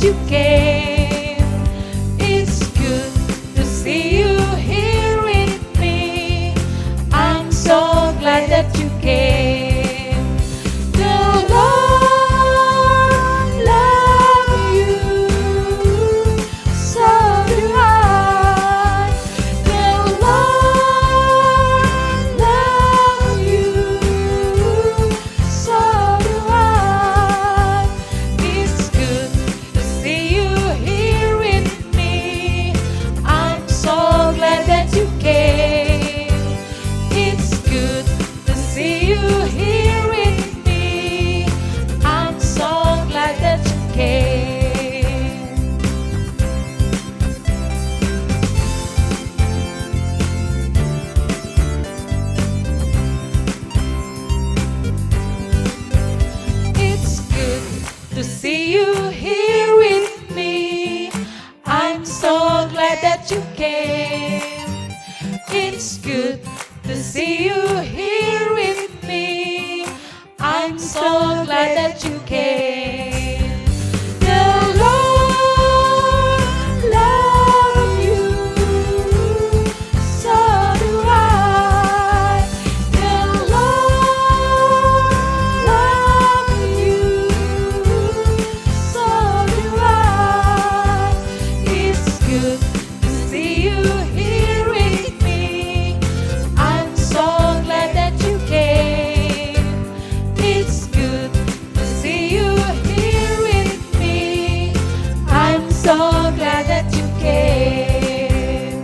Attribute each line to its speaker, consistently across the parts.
Speaker 1: that you came. It's good to see you here with me. I'm so glad that you came. The Lord loves you, so do I. The Lord loves you, so do I. It's good to see you here with me. I'm so glad that you came. It's good to see you here with me. I'm so glad that you came. It's good to see you here with me. I'm so glad that you came. It's good to see you here with me. I'm so glad that you came. The Lord loves you, so do I. The Lord loves you, so do I. It's good to see you here with me. I'm so glad that you came. It's good to see you here with me. I'm so glad that you came.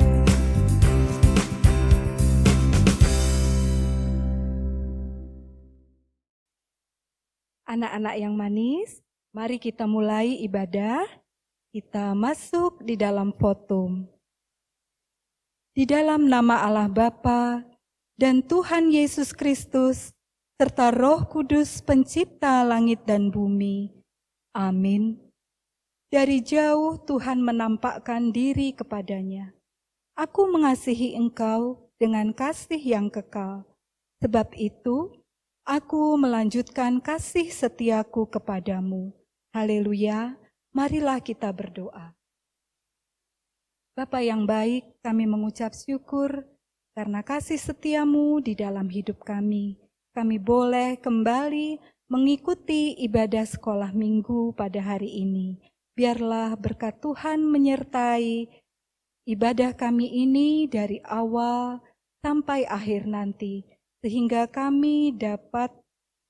Speaker 2: Anak-anak yang manis, mari kita mulai ibadah. Kita masuk di dalam fotum. Di dalam nama Allah Bapa dan Tuhan Yesus Kristus, serta Roh Kudus pencipta langit dan bumi. Amin. Dari jauh Tuhan menampakkan diri kepadanya. Aku mengasihi engkau dengan kasih yang kekal. Sebab itu, aku melanjutkan kasih setiaku kepadamu. Haleluya, marilah kita berdoa. Bapa yang baik, kami mengucap syukur karena kasih setiamu di dalam hidup kami. Kami boleh kembali mengikuti ibadah sekolah minggu pada hari ini. Biarlah berkat Tuhan menyertai ibadah kami ini dari awal sampai akhir nanti, sehingga kami dapat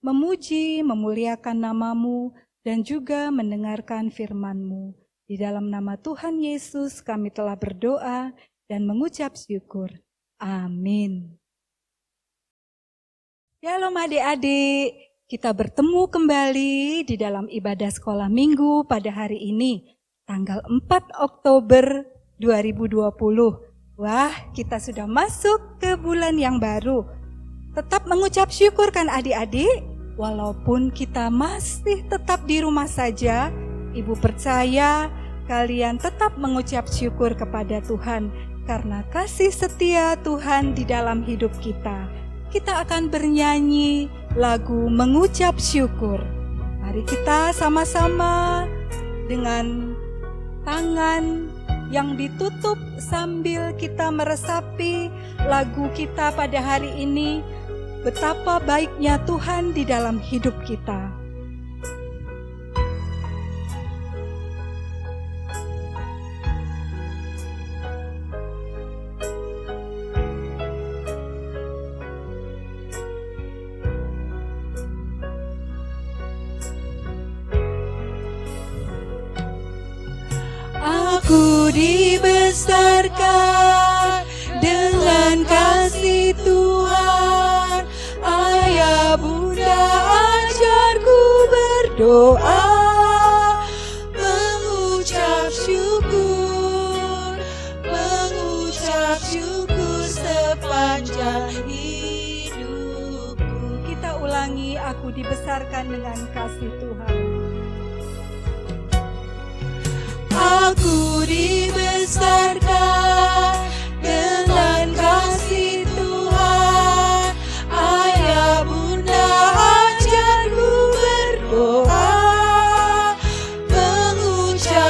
Speaker 2: memuji, memuliakan namamu, dan juga mendengarkan firman-Mu. Di dalam nama Tuhan Yesus kami telah berdoa dan mengucap syukur. Amin. Shalom adik-adik, kita bertemu kembali di dalam ibadah sekolah minggu pada hari ini, tanggal 4 Oktober 2020. Wah, kita sudah masuk ke bulan yang baru. Tetap mengucap syukur kan adik-adik? Walaupun kita masih tetap di rumah saja, Ibu percaya kalian tetap mengucap syukur kepada Tuhan karena kasih setia Tuhan di dalam hidup kita. Kita akan bernyanyi lagu mengucap syukur. Mari kita sama-sama dengan tangan yang ditutup sambil kita meresapi lagu kita pada hari ini. Betapa baiknya Tuhan di dalam hidup kita.
Speaker 1: Aku dibesarkan dengan kasih Tuhan. Ayah bunda ajarku berdoa, mengucap syukur sepanjang hidupku.
Speaker 2: Kita ulangi, aku dibesarkan dengan kasih Tuhan.
Speaker 1: Aku dibesarkan dengan kasih Tuhan. Ayah bunda ajarku berdoa, mengucap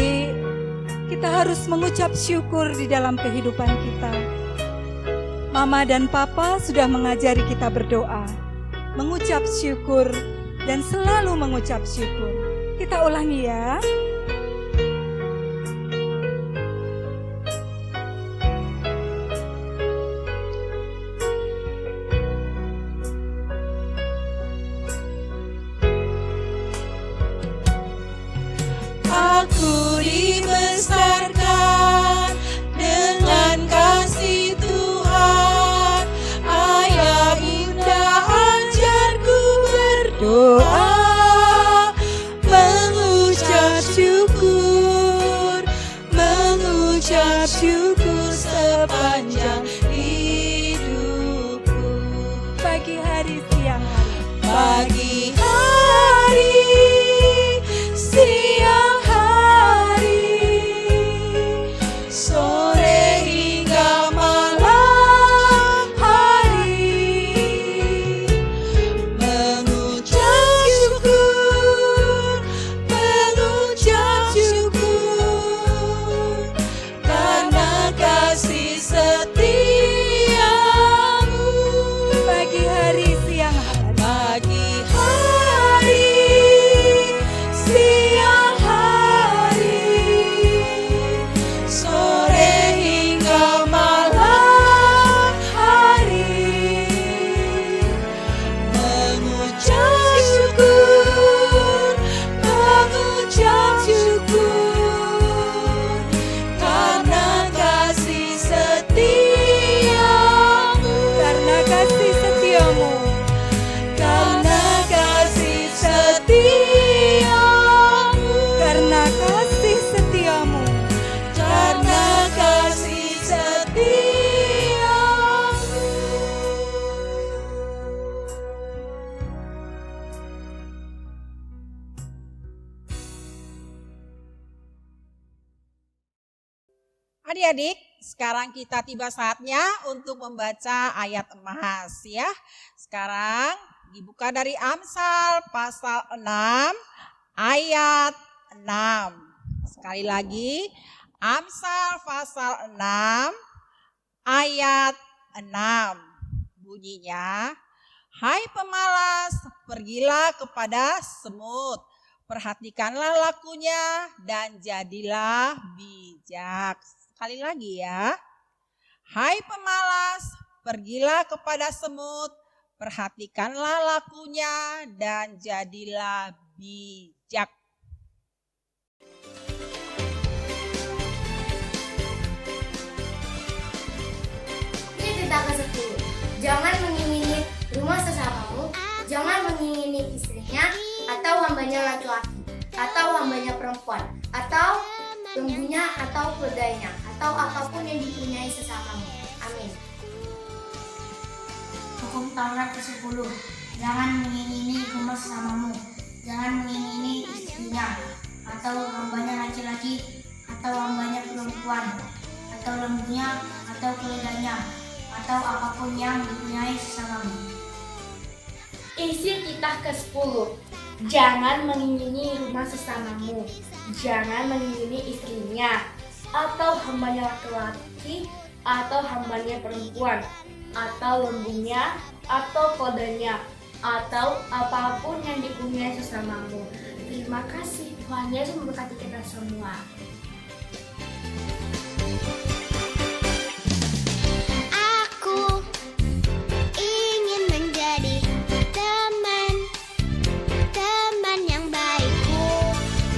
Speaker 2: Adik-adik, kita harus mengucap syukur di dalam kehidupan kita. Mama dan Papa sudah mengajari kita berdoa, mengucap syukur, dan selalu mengucap syukur. Kita ulangi ya.
Speaker 1: Aku dibesarkan dengan kasih Tuhan. Ayah bunda ajarku berdoa, mengucap syukur sepanjang hidupku.
Speaker 2: Pagi hari, siang hari.
Speaker 1: Pagi hari, siang hari, sore hingga malam hari, mengucap syukur karena kasih setiamu.
Speaker 2: Pagi hari, siang hari.
Speaker 1: Pagi hari, siang hari, sore hingga malam hari, mengucap syukur karena kasih setiamu.
Speaker 2: Karena kasih setiamu.
Speaker 1: Karena kasih setiamu.
Speaker 2: Karena kasih setiamu.
Speaker 1: Karena kasih setiamu.
Speaker 3: Adik-adik, sekarang kita tiba saatnya untuk membaca ayat emas ya. Sekarang dibuka dari Amsal pasal 6 ayat 6. Sekali lagi, Amsal pasal 6 ayat 6. Bunyinya, hai pemalas, pergilah kepada semut, perhatikanlah lakunya dan jadilah bijak. Sekali lagi ya. Hai pemalas, pergilah kepada semut, perhatikanlah lakunya dan jadilah bijak.
Speaker 4: Ini tentang ke-10. Jangan mengingini rumah sesamamu, jangan mengingini istrinya, atau hambanya laki-laki, atau hambanya perempuan, atau lembunya, atau keledainya, atau apapun yang dipunyai sesamamu. Amin.
Speaker 5: Hukum Taurat ke-10. Jangan mengingini rumah sesamamu, jangan mengingini istrinya, atau hambanya laki-laki, atau hambanya perempuan, atau lembunya, atau keledainya, atau apapun yang dipunyai sesamamu.
Speaker 6: Isi kitab ke-10. Jangan mengingini rumah sesamamu, jangan mengingini istrinya, atau hambanya laki-laki, atau hambanya perempuan, atau lembunya, atau keledainya, atau apapun yang dipunyai sesamamu. Terima kasih, Tuhan Yesus memberkati kita semua.
Speaker 7: Aku ingin menjadi teman yang baik.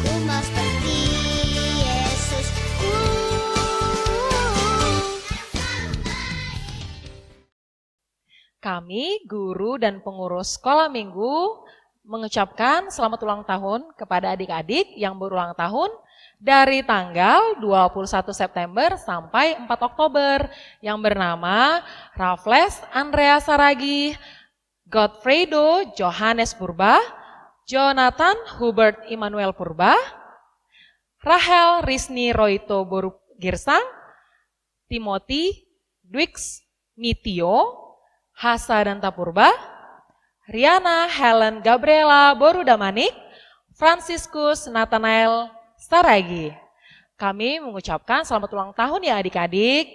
Speaker 7: Ku mau seperti Yesusku.
Speaker 8: Kami, guru dan pengurus sekolah minggu, mengucapkan selamat ulang tahun kepada adik-adik yang berulang tahun dari tanggal 21 September sampai 4 Oktober yang bernama Raffles Andrea Saragi, Godfredo Johannes Purba, Jonathan Hubert Immanuel Purba, Rahel Risni Roito Boru Girsang, Timothy Dwix Nitio, Hasa Danta Purba, Riana Helen Gabriela Boru Damanik, Franciscus Nathanael Saragi. kami mengucapkan selamat ulang tahun ya adik-adik.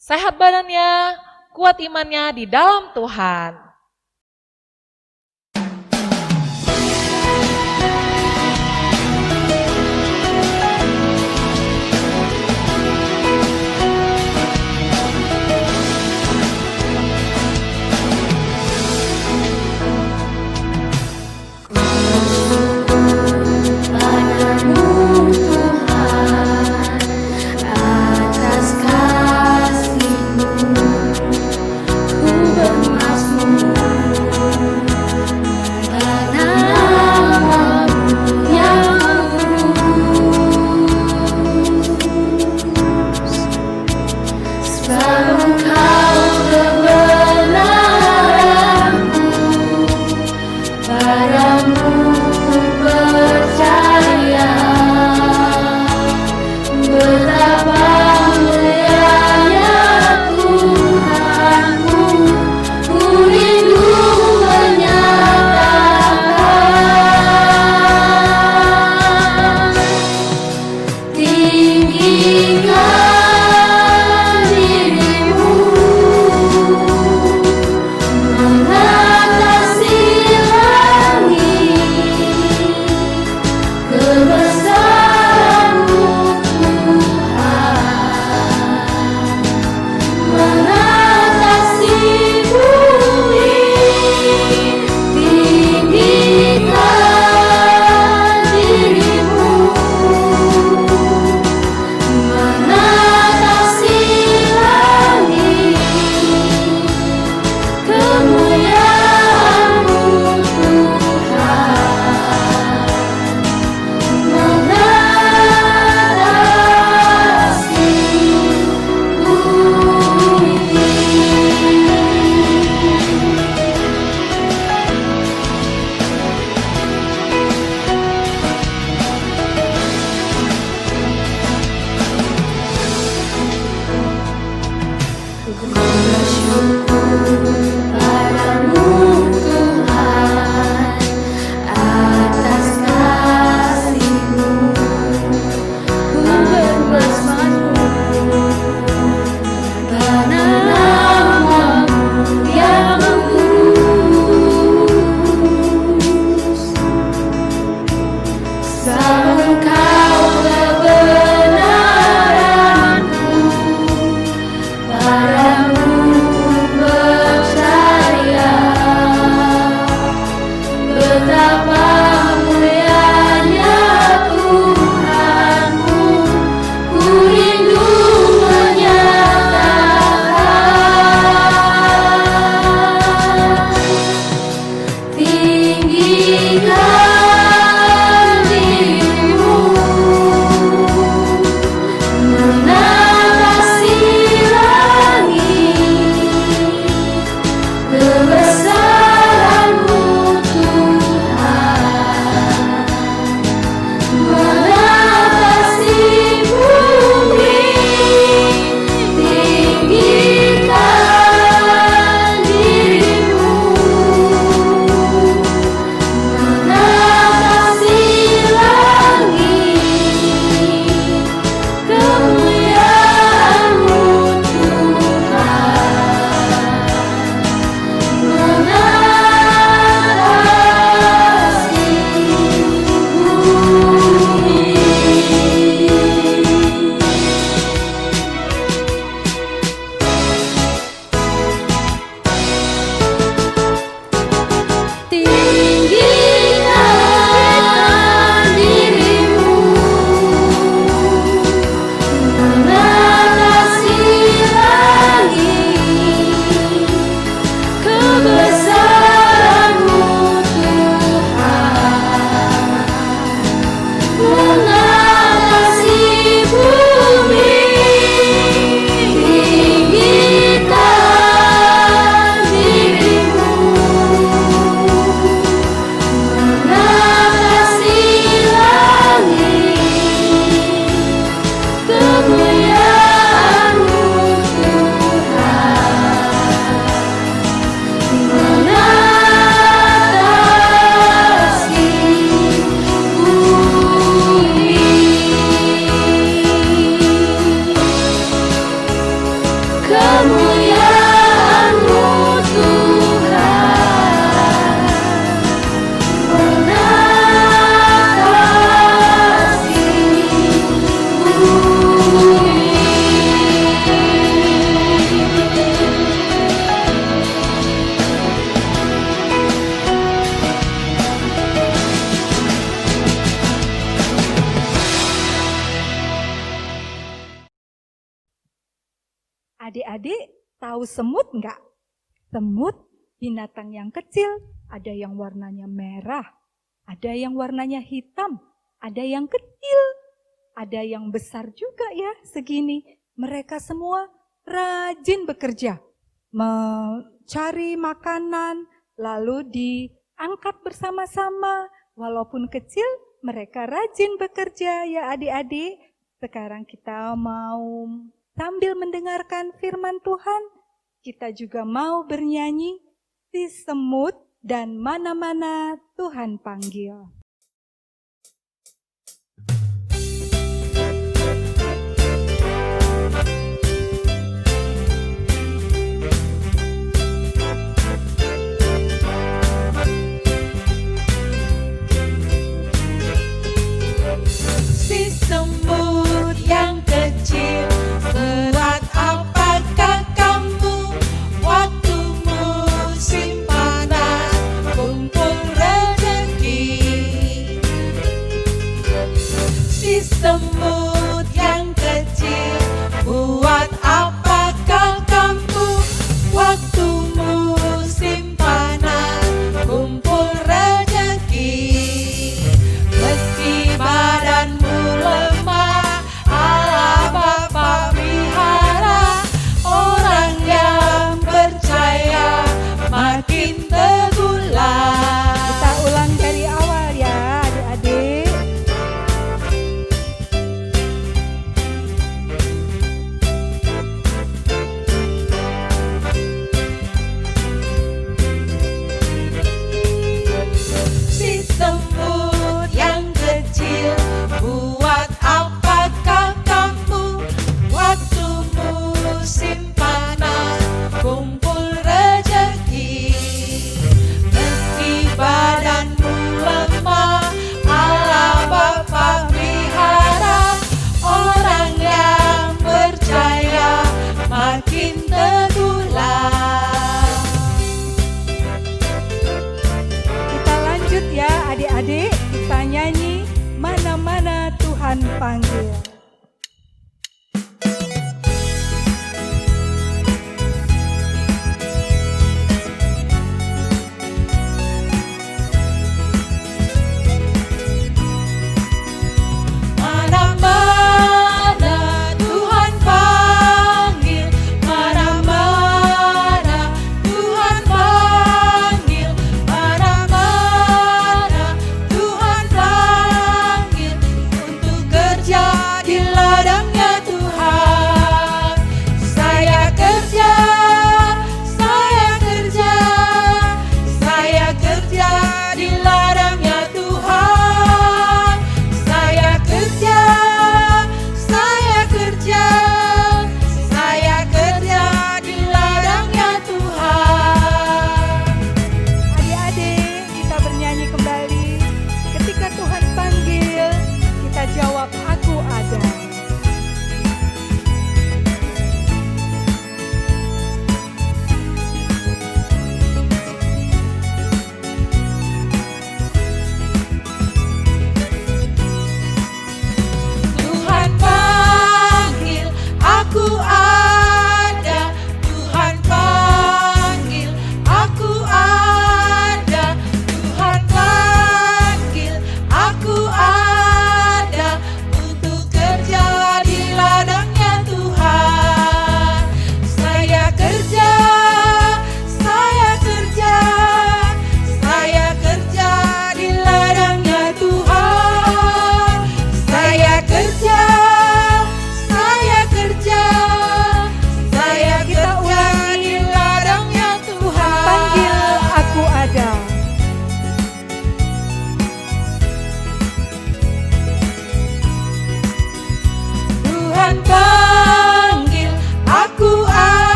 Speaker 8: Sehat badannya, kuat imannya di dalam Tuhan.
Speaker 4: Padamu Tuhan, atas kasih-Mu, ku bermasmur
Speaker 2: Adik-adik tahu semut enggak? Semut binatang yang kecil, ada yang warnanya merah, ada yang warnanya hitam, ada yang kecil, ada yang besar juga ya segini. Mereka semua rajin bekerja, mencari makanan, lalu diangkat bersama-sama. Walaupun kecil, mereka rajin bekerja ya adik-adik. Sekarang kita mau sambil mendengarkan firman Tuhan, kita juga mau bernyanyi si semut dan mana-mana Tuhan panggil.
Speaker 1: Si semut yang kecil, buat apakah kamu waktu musim panas kumpul rezeki?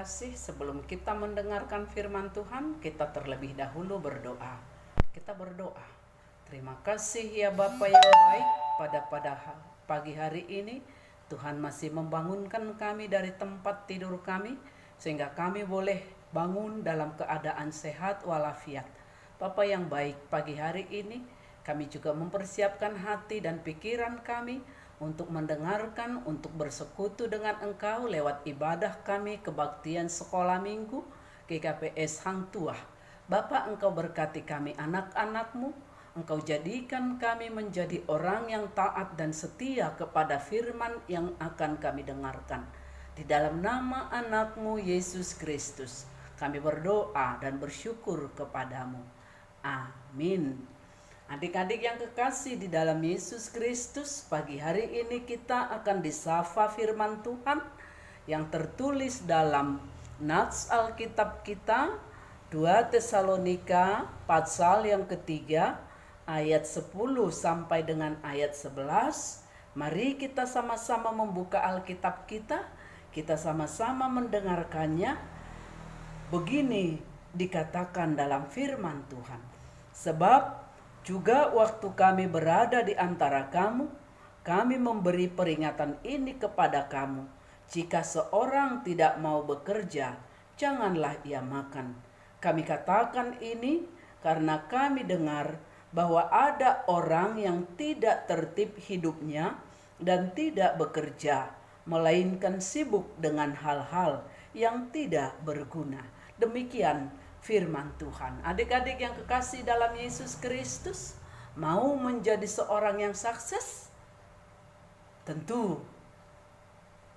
Speaker 9: kekasih, sebelum kita mendengarkan firman Tuhan, kita terlebih dahulu berdoa. Kita berdoa. Terima kasih ya Bapa yang baik, pada pagi hari ini Tuhan masih membangunkan kami dari tempat tidur kami, sehingga kami boleh bangun dalam keadaan sehat walafiat. Bapa yang baik, pagi hari ini kami juga mempersiapkan hati dan pikiran kami untuk mendengarkan, untuk bersekutu dengan Engkau lewat ibadah kami kebaktian sekolah minggu GKPS Hang Tuah. Bapa, Engkau berkati kami anak-anak-Mu, Engkau jadikan kami menjadi orang yang taat dan setia kepada firman yang akan kami dengarkan. Di dalam nama anak-Mu Yesus Kristus, kami berdoa dan bersyukur kepadamu. Amin. Adik-adik yang kekasih di dalam Yesus Kristus, pagi hari ini kita akan disapa firman Tuhan yang tertulis dalam nats Alkitab kita 2 Tesalonika pasal yang ketiga ayat 10 sampai dengan ayat 11. Mari kita sama-sama membuka Alkitab kita sama-sama mendengarkannya. Begini dikatakan dalam firman Tuhan. Sebab juga waktu kami berada di antara kamu, kami memberi peringatan ini kepada kamu. Jika seorang tidak mau bekerja, janganlah ia makan. Kami katakan ini karena kami dengar bahwa ada orang yang tidak tertib hidupnya dan tidak bekerja, melainkan sibuk dengan hal-hal yang tidak berguna. Demikian firman Tuhan. Adik-adik yang kekasih dalam Yesus Kristus, mau menjadi seorang yang sukses? Tentu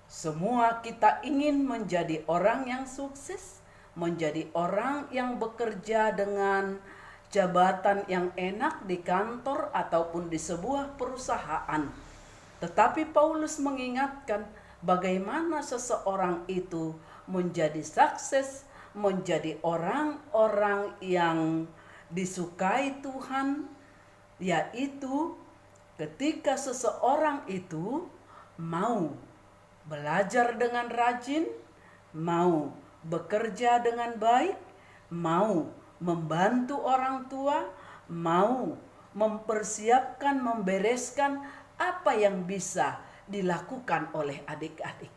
Speaker 9: semua kita ingin menjadi orang yang sukses, menjadi orang yang bekerja dengan jabatan yang enak di kantor ataupun di sebuah perusahaan. Tetapi Paulus mengingatkan bagaimana seseorang itu menjadi sukses, menjadi orang-orang yang disukai Tuhan, yaitu ketika seseorang itu mau belajar dengan rajin, mau bekerja dengan baik, mau membantu orang tua, mau mempersiapkan, membereskan apa yang bisa dilakukan oleh adik-adik.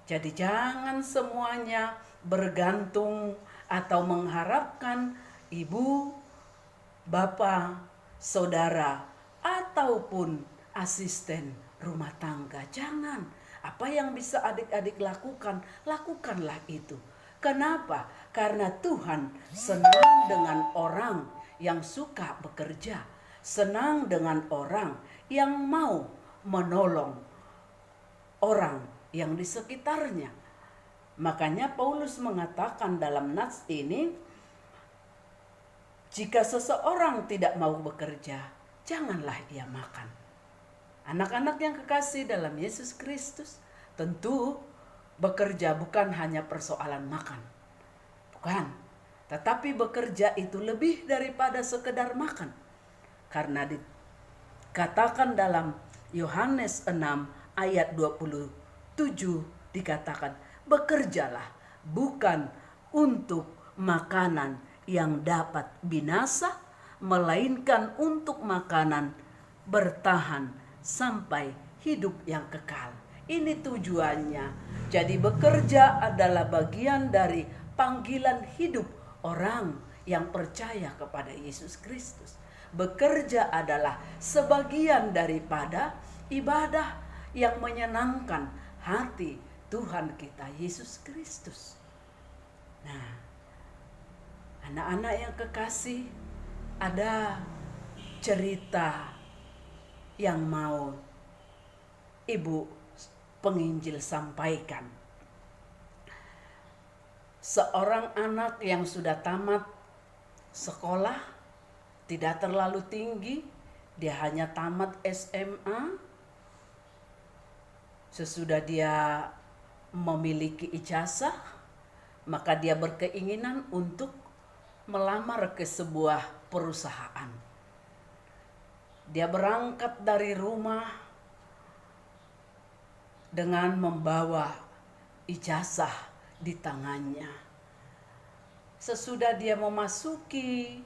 Speaker 9: Jadi jangan semuanya bergantung atau mengharapkan ibu, bapak, saudara, ataupun asisten rumah tangga. Jangan. Apa yang bisa adik-adik lakukan, lakukanlah itu. Kenapa? Karena Tuhan senang dengan orang yang suka bekerja, senang dengan orang yang mau menolong orang yang di sekitarnya. Makanya Paulus mengatakan dalam nats ini, jika seseorang tidak mau bekerja, janganlah ia makan. Anak-anak yang kekasih dalam Yesus Kristus, tentu bekerja bukan hanya persoalan makan. Bukan. Tetapi bekerja itu lebih daripada sekedar makan. Karena dikatakan dalam Yohanes 6 ayat 27 dikatakan, bekerjalah bukan untuk makanan yang dapat binasa, melainkan untuk makanan bertahan sampai hidup yang kekal. Ini tujuannya. Jadi bekerja adalah bagian dari panggilan hidup orang yang percaya kepada Yesus Kristus. Bekerja adalah sebagian daripada ibadah yang menyenangkan hati Tuhan kita Yesus Kristus. Nah, anak-anak yang kekasih, ada cerita yang mau Ibu penginjil sampaikan. Seorang anak yang sudah tamat sekolah, tidak terlalu tinggi, dia hanya tamat SMA. Sesudah dia memiliki ijazah, maka dia berkeinginan untuk melamar ke sebuah perusahaan. Dia berangkat dari rumah dengan membawa ijazah di tangannya. Sesudah dia memasuki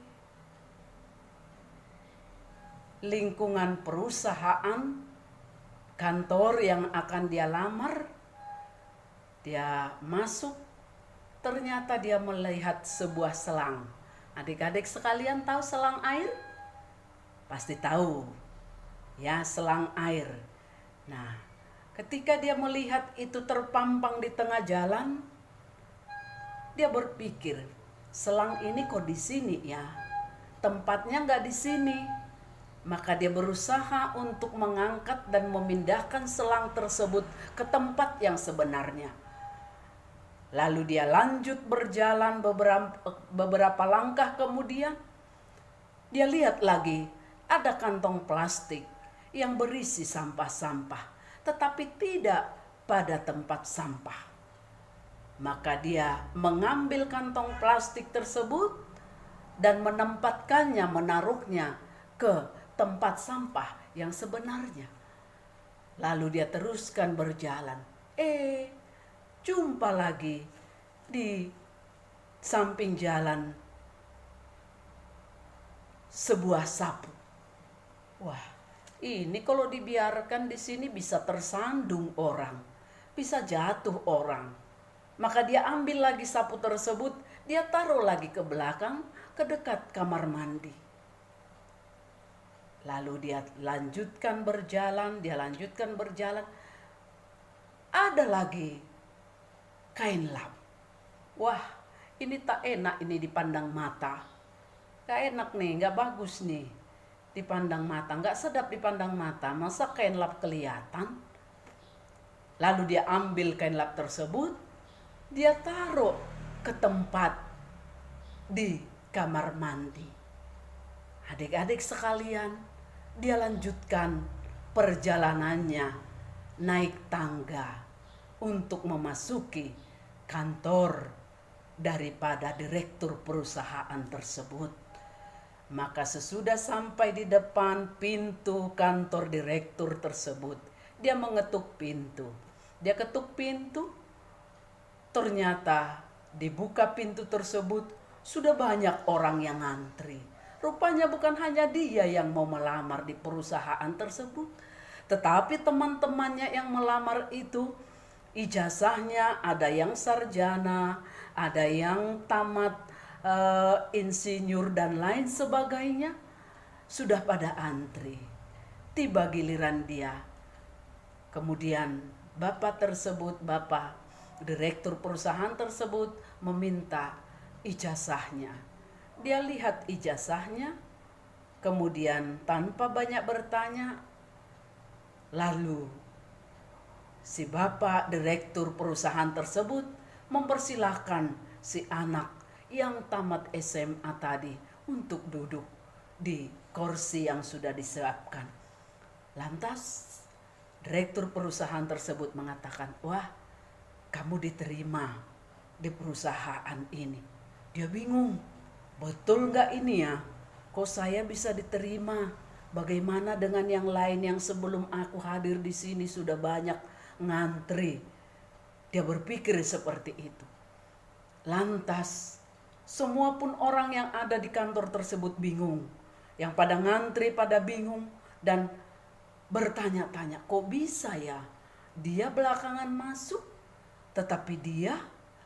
Speaker 9: lingkungan perusahaan, kantor yang akan dia lamar, dia masuk, ternyata dia melihat sebuah selang. Adik-adik sekalian tahu selang air? Pasti tahu, ya, selang air. Nah, ketika dia melihat itu terpampang di tengah jalan, dia berpikir, selang ini kok di sini ya? Tempatnya nggak di sini. Maka dia berusaha untuk mengangkat dan memindahkan selang tersebut ke tempat yang sebenarnya. Lalu dia lanjut berjalan beberapa langkah kemudian, dia lihat lagi ada kantong plastik yang berisi sampah-sampah, tetapi tidak pada tempat sampah. Maka dia mengambil kantong plastik tersebut dan menempatkannya, menaruhnya ke tempat sampah yang sebenarnya. Lalu dia teruskan berjalan. Jumpa lagi di samping jalan sebuah sapu. Wah, ini kalau dibiarkan di sini bisa tersandung orang, bisa jatuh orang. Maka dia ambil lagi sapu tersebut, dia taruh lagi ke belakang, ke dekat kamar mandi. Lalu dia lanjutkan berjalan, Ada lagi kain lap. Wah, ini tak enak ini dipandang mata. Gak enak nih, gak bagus nih dipandang mata, gak sedap dipandang mata. Masa kain lap kelihatan? Lalu dia ambil kain lap tersebut, dia taruh ke tempat di kamar mandi. Adik-adik sekalian, dia lanjutkan perjalanannya naik tangga untuk memasuki kantor daripada direktur perusahaan tersebut. Maka sesudah sampai di depan pintu kantor direktur tersebut, dia mengetuk pintu. Dia ketuk pintu, ternyata dibuka pintu tersebut, sudah banyak orang yang ngantri. Rupanya bukan hanya dia yang mau melamar di perusahaan tersebut, tetapi teman-temannya yang melamar itu ijazahnya ada yang sarjana, ada yang tamat insinyur dan lain sebagainya, sudah pada antri. Tiba giliran dia. Kemudian bapak direktur perusahaan tersebut meminta ijazahnya. Dia lihat ijazahnya, kemudian tanpa banyak bertanya, lalu si bapak direktur perusahaan tersebut mempersilahkan si anak yang tamat SMA tadi untuk duduk di kursi yang sudah disiapkan. Lantas direktur perusahaan tersebut mengatakan, wah, kamu diterima di perusahaan ini. Dia bingung, betul gak ini ya? Kok saya bisa diterima? Bagaimana dengan yang lain yang sebelum aku hadir di sini sudah banyak ngantri? Dia berpikir seperti itu. Lantas semua pun orang yang ada di kantor tersebut bingung. Yang pada ngantri pada bingung dan bertanya-tanya, kok bisa ya dia belakangan masuk, tetapi dia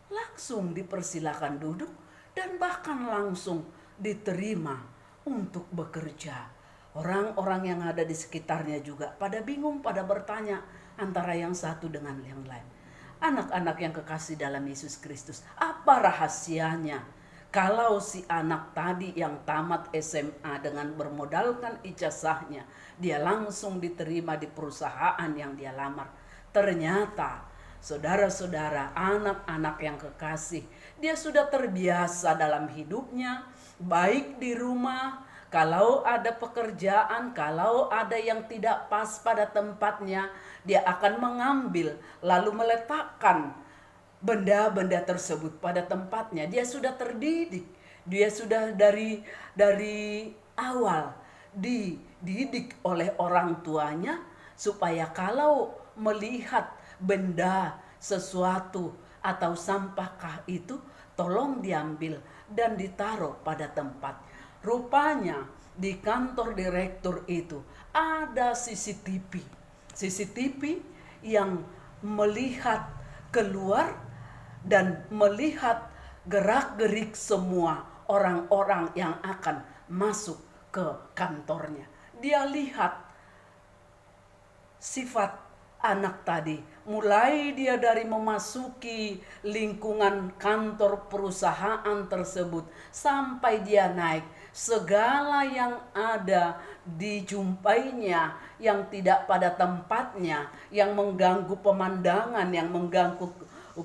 Speaker 9: langsung dipersilakan duduk dan bahkan langsung diterima untuk bekerja. Orang-orang yang ada di sekitarnya juga pada bingung, pada bertanya antara yang satu dengan yang lain. Anak-anak yang kekasih dalam Yesus Kristus, apa rahasianya? Kalau si anak tadi yang tamat SMA dengan bermodalkan ijazahnya, dia langsung diterima di perusahaan yang dia lamar. Ternyata, saudara-saudara, anak-anak yang kekasih, dia sudah terbiasa dalam hidupnya, baik di rumah, kalau ada pekerjaan, kalau ada yang tidak pas pada tempatnya, dia akan mengambil lalu meletakkan benda-benda tersebut pada tempatnya. Dia sudah terdidik, dia sudah dari awal dididik oleh orang tuanya supaya kalau melihat benda sesuatu atau sampahkah itu? Tolong diambil dan ditaruh pada tempat. Rupanya di kantor direktur itu ada CCTV yang melihat keluar dan melihat gerak-gerik semua orang-orang yang akan masuk ke kantornya. Dia lihat sifat anak tadi, mulai dia dari memasuki lingkungan kantor perusahaan tersebut sampai dia naik, segala yang ada dijumpainya yang tidak pada tempatnya, yang mengganggu pemandangan, yang mengganggu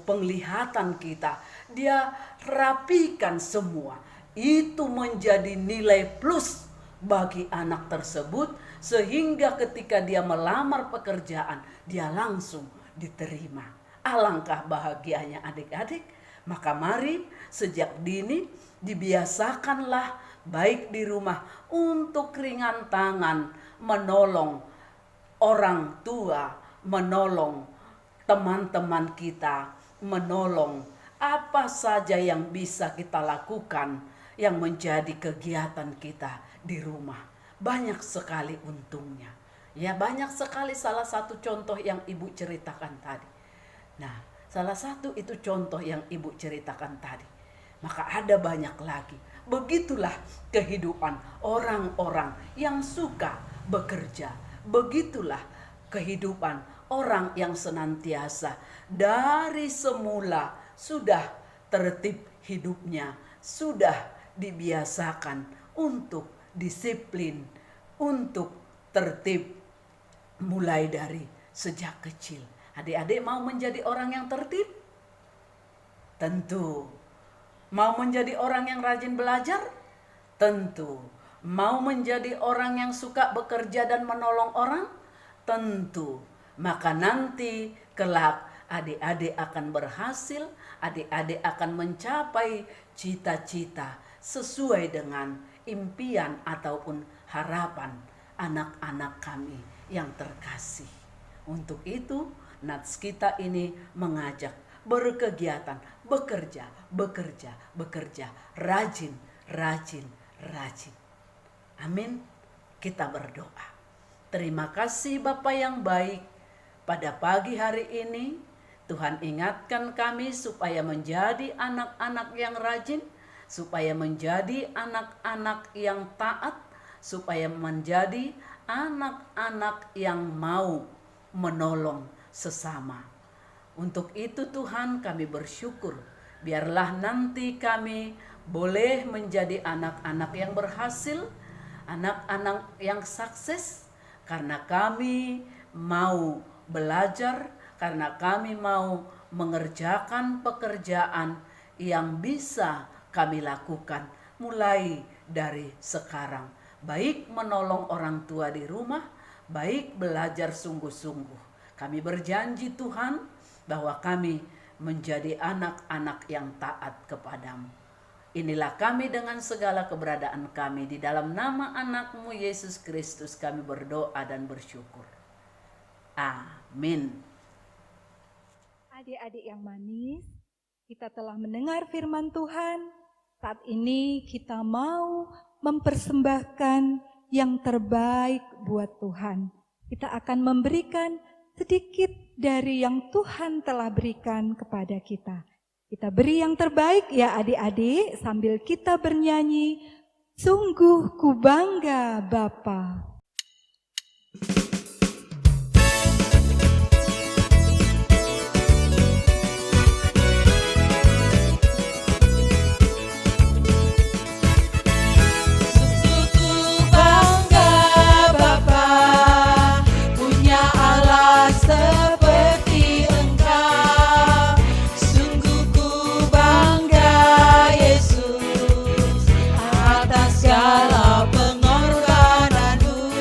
Speaker 9: penglihatan kita, dia rapikan semua. Itu menjadi nilai plus bagi anak tersebut, sehingga ketika dia melamar pekerjaan, dia langsung diterima. Alangkah bahagianya adik-adik. Maka mari sejak dini dibiasakanlah baik di rumah untuk ringan tangan menolong orang tua, menolong teman-teman kita, menolong apa saja yang bisa kita lakukan yang menjadi kegiatan kita di rumah. Banyak sekali untungnya. Ya, banyak sekali. Salah satu contoh yang Ibu ceritakan tadi. Nah, salah satu itu contoh yang Ibu ceritakan tadi. Maka ada banyak lagi. Begitulah kehidupan orang-orang yang suka bekerja. Begitulah kehidupan orang yang senantiasa dari semula sudah tertib hidupnya, sudah dibiasakan untuk disiplin, untuk tertib mulai dari sejak kecil. Adik-adik mau menjadi orang yang tertib? Tentu. Mau menjadi orang yang rajin belajar? Tentu. Mau menjadi orang yang suka bekerja dan menolong orang? Tentu. Maka nanti kelak adik-adik akan berhasil, adik-adik akan mencapai cita-cita sesuai dengan impian ataupun harapan anak-anak kami yang terkasih. Untuk itu, Nats kita ini mengajak berkegiatan, bekerja, rajin. Amin. Kita berdoa. Terima kasih Bapa yang baik. Pada pagi hari ini, Tuhan ingatkan kami supaya menjadi anak-anak yang rajin, supaya menjadi anak-anak yang taat, supaya menjadi anak-anak yang mau menolong sesama. Untuk itu Tuhan kami bersyukur, biarlah nanti kami boleh menjadi anak-anak yang berhasil, anak-anak yang sukses, karena kami mau belajar, karena kami mau mengerjakan pekerjaan yang bisa kami lakukan mulai dari sekarang. Baik menolong orang tua di rumah, baik belajar sungguh-sungguh. Kami berjanji Tuhan bahwa kami menjadi anak-anak yang taat kepadamu. Inilah kami dengan segala keberadaan kami. Di dalam nama anak-Mu Yesus Kristus kami berdoa dan bersyukur. Amin.
Speaker 2: Adik-adik yang manis, kita telah mendengar firman Tuhan. Saat ini kita mau mempersembahkan yang terbaik buat Tuhan. Kita akan memberikan sedikit dari yang Tuhan telah berikan kepada kita. Kita beri yang terbaik ya adik-adik sambil kita bernyanyi, sungguh ku bangga Bapa.
Speaker 1: Segala pengorbananmu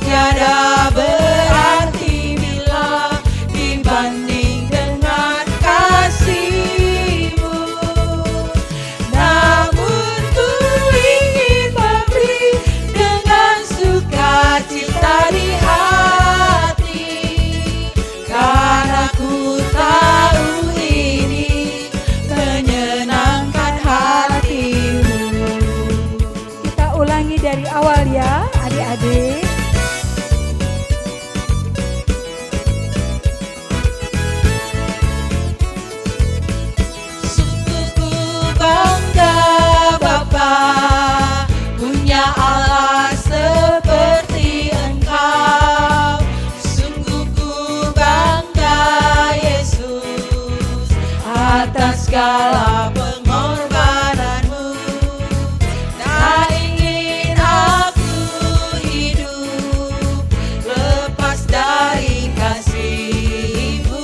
Speaker 3: tiada berarti bila dibanding dengan kasih-Mu. Namun ku ingin memberi dengan sukacita di hati, karena ku tahu ini menyenangkan hati-Mu.
Speaker 2: Kita ulangi dari awal ya, adik-adik.
Speaker 3: Sungguh ku bangga Bapa punya Allah seperti Engkau. Sungguh ku bangga Yesus atas segala pengorbanan-Mu. Tak ingin aku hidup lepas dari kasih-Mu.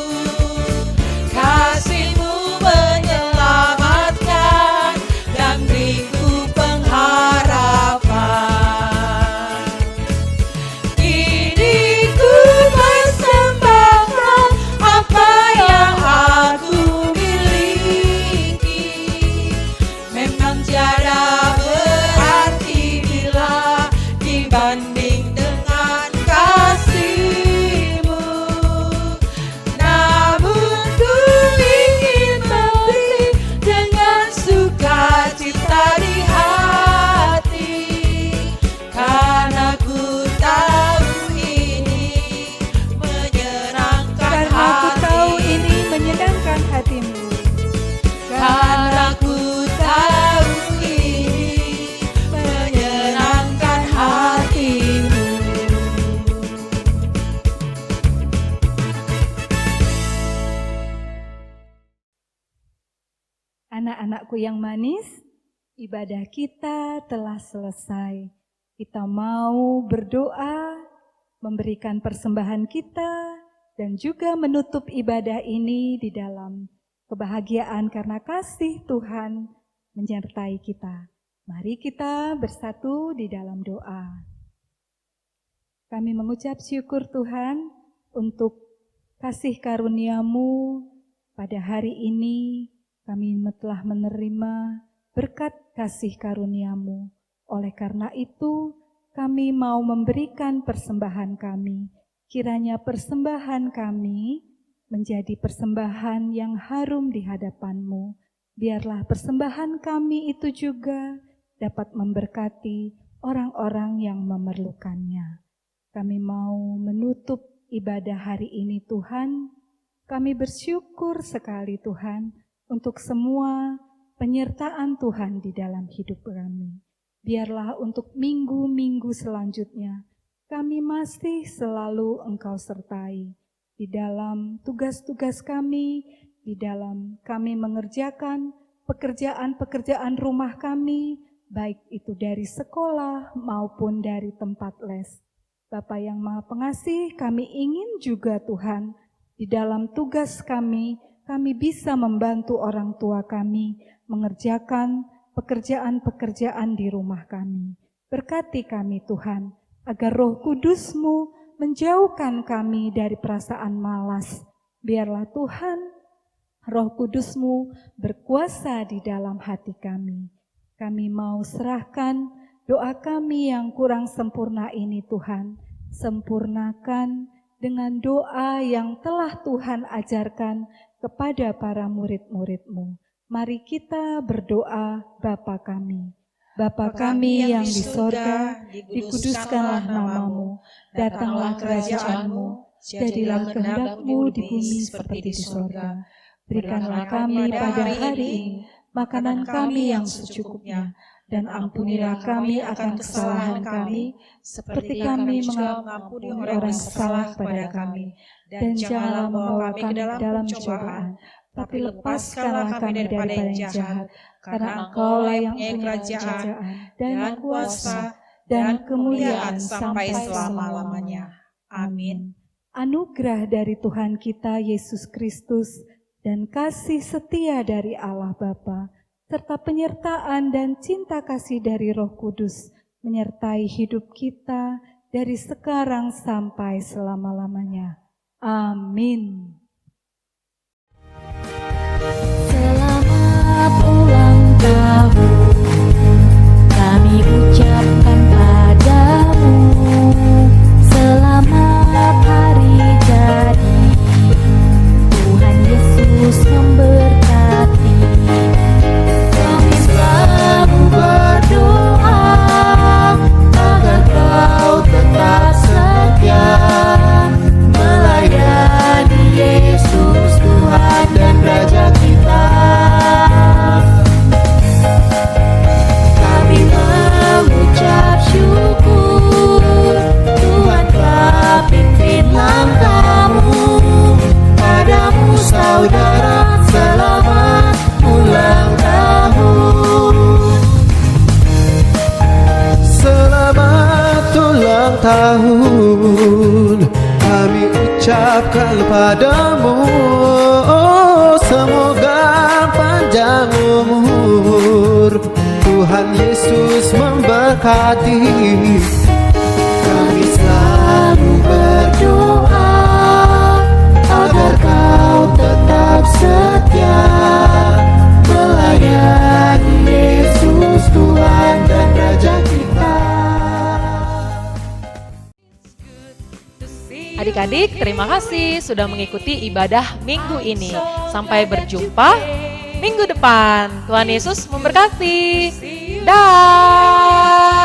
Speaker 3: Kasih-Mu menyelamatkan dan beriku pengharapan. Kini ku persembahkan apa yang aku miliki. Memang tiada berarti bila dibanding dengan kasih-Mu. Namun ku ingin memberi dengan sukacita di hati, karena ku tahu ini menyenangkan
Speaker 2: Karena ku tahu
Speaker 3: hati.
Speaker 2: ini menyenangkan hati-Mu.
Speaker 3: Karena ku tahu ini menyenangkan hati-Mu.
Speaker 2: Anak-anakku yang manis, ibadah kita telah selesai. Kita mau berdoa, memberikan persembahan kita, dan juga menutup ibadah ini di dalam kebahagiaan karena kasih Tuhan menyertai kita. Mari kita bersatu di dalam doa. Kami mengucap syukur Tuhan untuk kasih karunia-Mu pada hari ini. Kami telah menerima berkat kasih karunia-Mu. Oleh karena itu, kami mau memberikan persembahan kami. Kiranya persembahan kami menjadi persembahan yang harum di hadapan-Mu. Biarlah persembahan kami itu juga dapat memberkati orang-orang yang memerlukannya. Kami mau menutup ibadah hari ini Tuhan. Kami bersyukur sekali Tuhan untuk semua penyertaan Tuhan di dalam hidup kami. Biarlah untuk minggu-minggu selanjutnya kami masih selalu Engkau sertai di dalam tugas-tugas kami, di dalam kami mengerjakan pekerjaan-pekerjaan rumah kami, baik itu dari sekolah maupun dari tempat les. Bapa yang Maha Pengasih, kami ingin juga Tuhan, di dalam tugas kami bisa membantu orang tua kami mengerjakan pekerjaan-pekerjaan di rumah kami. Berkati kami Tuhan, agar Roh Kudus-Mu menjauhkan kami dari perasaan malas. Biarlah Tuhan, Roh Kudus-Mu berkuasa di dalam hati kami. Kami mau serahkan doa kami yang kurang sempurna ini Tuhan. Sempurnakan dengan doa yang telah Tuhan ajarkan kepada para murid-murid-Mu. Mari kita berdoa Bapa kami. Bapa kami yang di sorga, dikuduskanlah nama-Mu, datanglah kerajaan-Mu, jadilah kehendak-Mu di bumi seperti di sorga. Berikanlah kami pada hari ini makanan kami yang secukupnya, dan ampunilah kami akan kesalahan kami, seperti kami mengampuni orang yang salah kepada kami. Dan janganlah membawa kami ke dalam cobaan, tapi lepaskanlah kami daripada yang jahat, karena Engkau yang punya kerajaan dan kuasa dan kemuliaan sampai selama-lamanya. Amin. Anugerah dari Tuhan kita Yesus Kristus dan kasih setia dari Allah Bapa, serta penyertaan dan cinta kasih dari Roh Kudus menyertai hidup kita dari sekarang sampai selama-lamanya. Amin.
Speaker 1: Selamat ulang tahun kami ucapkan padamu. Selamat hari jadi, Tuhan Yesus memberkati. Kami selalu berdoa agar kau tetap setia melayani Yesus Tuhan dan Raja kita. Kami mengucap syukur, Tuhan telah pimpin langkahmu. Padamu saudara, selamat ulang tahun.
Speaker 3: Selamat ulang tahun kami ucapkan padamu. Oh, semoga panjang umur, Tuhan Yesus memberkati. Kami selalu berdoa agar kau tetap setia melayani Yesus Tuhan dan Raja kita.
Speaker 8: Adik-adik, terima kasih sudah mengikuti ibadah minggu ini. Sampai berjumpa minggu depan. Tuhan Yesus memberkati. Dah.